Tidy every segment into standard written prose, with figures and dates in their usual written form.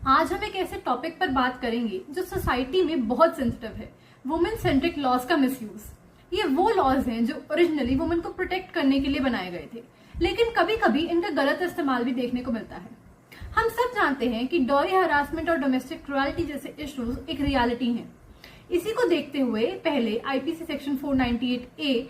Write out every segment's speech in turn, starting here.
आज हम एक ऐसे टॉपिक पर बात करेंगे जो सोसाइटी में बहुत सेंसिटिव है, वुमेन सेंट्रिक लॉज का मिसयूज। ये वो लॉज हैं जो ओरिजिनली वुमेन को प्रोटेक्ट करने के लिए बनाए गए थे, लेकिन कभी कभी इनका गलत इस्तेमाल भी देखने को मिलता है। हम सब जानते हैं कि डॉरी हरासमेंट और डोमेस्टिक क्रुएल्टी जैसे इश्यूज एक रियलिटी हैं। इसी को देखते हुए पहले आईपीसी सेक्शन 498A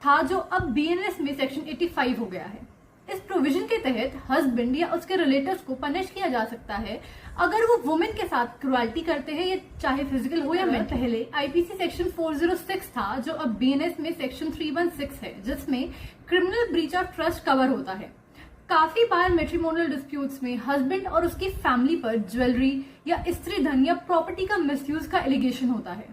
था, जो अब बीएनएस में सेक्शन 85 हो गया है। इस प्रोविजन के तहत हस्बैंड या उसके रिलेटिव्स को पनिश किया जा सकता है अगर वो वुमेन के साथ क्रुएल्टी करते हैं, ये चाहे फिजिकल हो या मेंटल। पहले आईपीसी सेक्शन 406 था, जो अब बीएनएस में सेक्शन 316 है, जिसमें criminal breach of trust cover होता है। काफी बार मैट्रिमोनियल डिस्प्यूट्स में हस्बैंड और उसकी फैमिली पर ज्वेलरी या स्त्री धन या प्रॉपर्टी का मिसयूज का एलिगेशन होता है।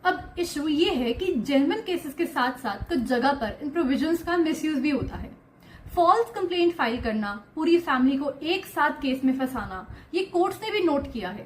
अब इशू ये है कि जेन्युइन केसेस के साथ साथ कुछ जगह पर इन प्रोविजंस का मिसयूज भी होता है। फॉल्स कंप्लेंट फाइल करना, पूरी फैमिली को एक साथ केस में फंसाना, ये कोर्ट्स ने भी नोट किया है।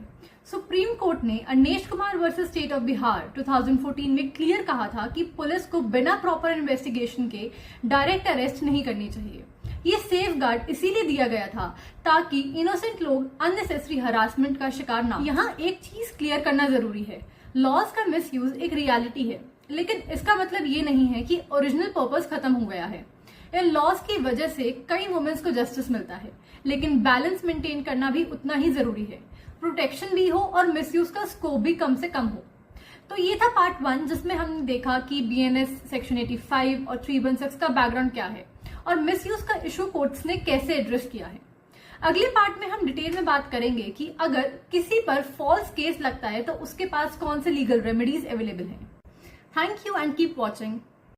सुप्रीम कोर्ट ने Anesh Kumar versus state of Bihar 2014 में क्लियर कहा था कि पुलिस को बिना प्रॉपर इन्वेस्टिगेशन के डायरेक्ट अरेस्ट नहीं करनी चाहिए। ये सेफ गार्ड इसीलिए दिया गया था ताकि इनोसेंट लोग अननेसेसरी हरासमेंट का शिकार ना हो। यहाँ एक चीज क्लियर करना जरूरी है, लॉज का मिसयूज एक रियलिटी है, लेकिन इसका मतलब ये नहीं है कि ओरिजिनल पर्पस खत्म हो गया है। इन लॉज की वजह से कई वुमेन्स को जस्टिस मिलता है, लेकिन बैलेंस मेंटेन करना भी उतना ही जरूरी है। प्रोटेक्शन भी हो और मिसयूज का स्कोप भी कम से कम हो। तो ये था पार्ट 1, जिसमें हमने देखा कि बीएनएस सेक्शन 85 और 316 का बैकग्राउंड क्या है और मिसयूज का इशू कोर्ट्स ने कैसे एड्रेस किया है। अगले पार्ट में हम डिटेल में बात करेंगे कि अगर किसी पर फॉल्स केस लगता है तो उसके पास कौन से लीगल रेमेडीज अवेलेबल हैं। Thank you and keep watching.